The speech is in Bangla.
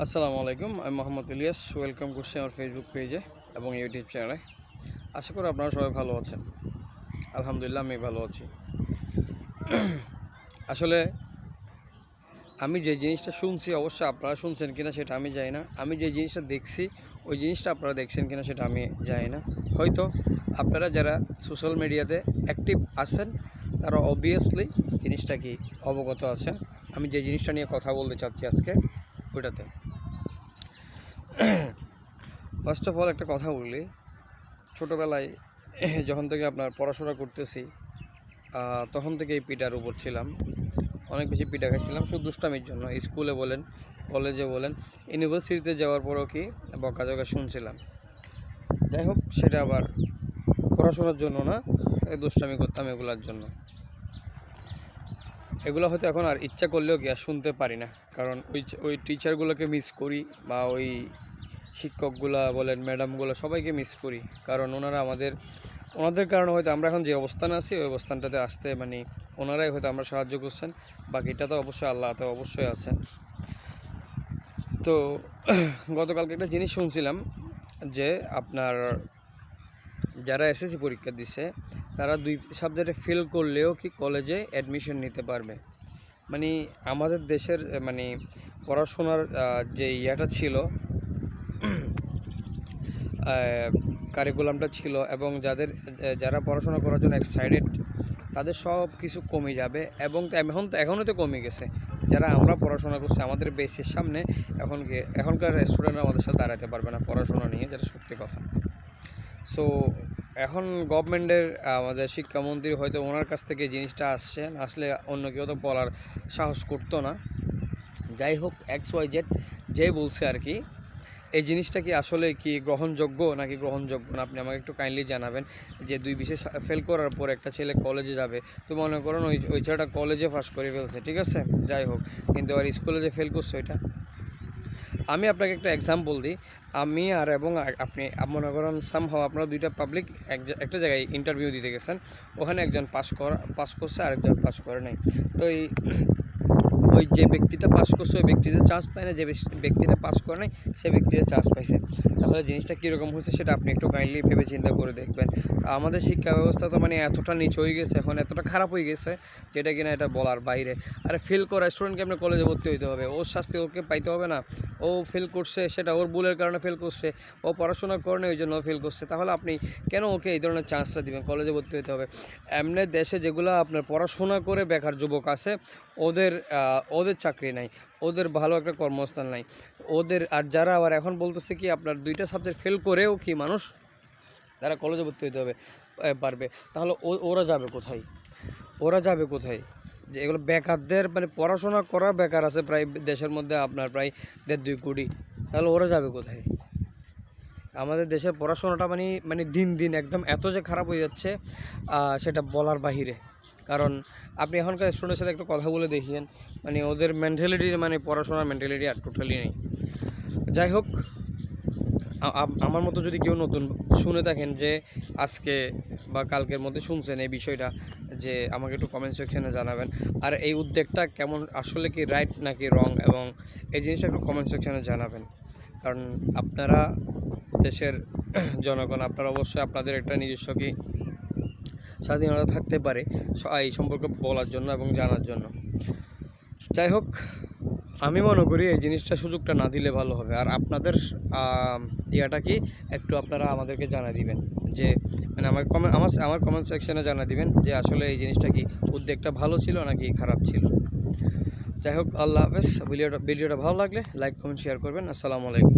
আসসালামু আলাইকুম, আমি মোহাম্মদ ইলিয়াস। ওয়েলকাম করছি আমার ফেসবুক পেজে এবং ইউটিউব চ্যানেলে। আশা করি আপনারা সবাই ভালো আছেন। আলহামদুলিল্লাহ আমি ভালো আছি। আসলে আমি যে জিনিসটা শুনছি, অবশ্যই আপনারা শুনছেন কিনা সেটা আমি জানি না। আমি যে জিনিসটা দেখছি ওই জিনিসটা আপনারা দেখছেন কিনা সেটা আমি জানি না। হয়তো আপনারা যারা সোশ্যাল মিডিয়াতে অ্যাক্টিভ আছেন তারা অবভিয়াসলি জিনিসটা কি অবগত আছেন। আমি যে জিনিসটা নিয়ে কথা বলতে চাচ্ছি আজকে ওইটাতে। ফার্স্ট অফ অল একটা কথা বলি, ছোটোবেলায় যখন থেকে আপনার পড়াশোনা করতেছি তখন থেকে এই পিটার উপর ছিলাম। অনেক বেশি পিটা খাইছিলাম শুধু দুষ্টামির জন্য। স্কুলে বলেন, কলেজে বলেন, ইউনিভার্সিটিতে যাওয়ার পরেও কি বকাঝকা শুনছিলাম। যাই হোক, সেটা আবার পড়াশোনার জন্য না, দুষ্টামি করতাম এগুলোর জন্য। এগুলো হয়তো এখন আর ইচ্ছা করলেও কি আর শুনতে পারি না, কারণ ওই টিচারগুলোকে মিস করি, বা ওই শিক্ষকগুলা বলেন, ম্যাডামগুলো সবাইকে মিস করি। কারণ ওনাদের কারণে হয়তো আমরা এখন যে অবস্থানে আছি ওই অবস্থানটাতে আসতে ওনারাই হয়তো আমরা সাহায্য করছেন। বাকিটা তো অবশ্যই আল্লাহ তো অবশ্যই আছেন। তো গতকালকে একটা জিনিস শুনছিলাম যে আপনার যারা এসএসসি পরীক্ষা দিছে তারা 2 সাবজেক্টে ফেল করলেও কি কলেজে অ্যাডমিশন নিতে পারবে। আমাদের দেশের পড়াশোনার যে ইয়েটা ছিল, কারিকুলামটা ছিল, এবং যারা পড়াশোনা করার জন্য এক্সাইটেড তাদের সব কিছু কমে যাবে। এবং এখনও তো কমে গেছে। যারা আমরা পড়াশোনা করছি আমাদের বেসের সামনে এখনকার স্টুডেন্টরা আমাদের সাথে দাঁড়াতে পারবে না পড়াশোনা নিয়ে, যেটা সত্যি কথা। সো এখন গভর্নমেন্টের আমাদের শিক্ষামন্ত্রী হয়তো ওনার কাছ থেকে জিনিসটা আসলে অন্য কেউ তো বলার সাহস করতো না। যাই হোক, XYZ যে বলছে আর কি, এই জিনিসটা কি আসলে কি গ্রহণযোগ্য নাকি গ্রহণযোগ্য না, আপনি আমাকে একটু কাইন্ডলি জানাবেন। যে 2 বিষয়ে ফেল করার পর একটা ছেলে কলেজে যাবে, তো মনে করেন ওই ছেলেটা কলেজে পাস করে ফেলছে, ঠিক আছে, যাই হোক, কিন্তু আর স্কুলে যে ফেল করছে ওইটা। আমি আপনাকে একটা এক্সাম্পল দিই। আমি এবং আপনি মনে করেন সামহাও আপনারা 2টা পাবলিক একটা জায়গায় ইন্টারভিউ দিতে গেছেন, ওখানে একজন পাস করছে আর একজন পাস করে নাই। তো ওই যে ব্যক্তিটা পাস করছে ওই ব্যক্তিটা চান্স পায় না, যে ব্যক্তিটা পাস করে নাই সে ব্যক্তিটা চান্স পাইছে। তাহলে জিনিসটা কীরকম হয়েছে সেটা আপনি একটু কাইন্ডলি ভেবে চিন্তা করে দেখবেন। আমাদের শিক্ষা ব্যবস্থা তো এতটা নিচ হয়ে গেছে, এখন এতটা খারাপ হয়ে গেছে যেটা কিনা এটা বলার বাইরে। আরে ফেল করা স্টুডেন্টকে আপনি কলেজে ভর্তি হইতে হবে, ওর শাস্তি ওকে পাইতে হবে না? ও ফেল করছে, সেটা ওর ভুলের কারণে ফেল করছে, ও পড়াশোনা করে ওই জন্য ফেল করছে। তাহলে আপনি কেন ওকে এই ধরনের চান্সটা দিবেন কলেজে ভর্তি হতে হবে? এমনি দেশে যেগুলো আপনার পড়াশোনা করে বেকার যুবক আছে, ওদের চাকরি নাই, ওদের ভালো একটা কর্মস্থান নাই আর যারা আবার এখন বলতেছে কি আপনার 2টা সাবজেক্ট ফেল করেও কি মানুষ তারা কলেজে ভর্তি হতে পারবে, তাহলে ওরা যাবে কোথায়? যে এগুলো বেকারদের পড়াশোনা করা বেকার আছে প্রায় দেশের মধ্যে আপনার প্রায় 1.5-2 কোটি, তাহলে ওরা যাবে কোথায়? আমাদের দেশের পড়াশোনাটা দিন দিন একদম এত যে খারাপ হয়ে যাচ্ছে সেটা বলার বাহিরে। কারণ আপনি এখনকার স্টুডেন্টের সাথে একটা কথা বলে দেখিয়েন, ওদের মেন্টালিটি পড়াশোনার মেন্টালিটি আর টোটালি নেই। যাই হোক, আমার মতো যদি কেউ নতুন শুনে থাকেন যে আজকে বা কালকের মধ্যে শুনছেন এই বিষয়টা, যে আমাকে একটু কমেন্ট সেকশনে জানাবেন। আর এই উদ্যোগটা কেমন, আসলে কি রাইট নাকি রং, এবং এই জিনিসটা একটু কমেন্ট সেকশনে জানাবেন। কারণ আপনারা দেশের জনগণ, আপনারা অবশ্যই আপনাদের একটা নিজস্ব কি স্বাধীনতা থাকতে পারে এই সম্পর্কে বলার জন্য এবং জানার জন্য। যাই হোক, আমি মনে করি এই জিনিসটা সুযোগটা না দিলে ভালো হবে। আর আপনাদের ইয়াটা কি একটু আপনারা আমাদেরকে জানা দিবেন, যে আমার কমেন্ট সেকশনে জানা দিবেন যে আসলে এই জিনিসটা কি উদ্যোগটা ভালো ছিল নাকি খারাপ ছিল। যাই হোক, আল্লাহ হাফেজ। ভিডিওটা ভালো লাগলে লাইক, কমেন্ট, শেয়ার করবেন। আসসালামু আলাইকুম।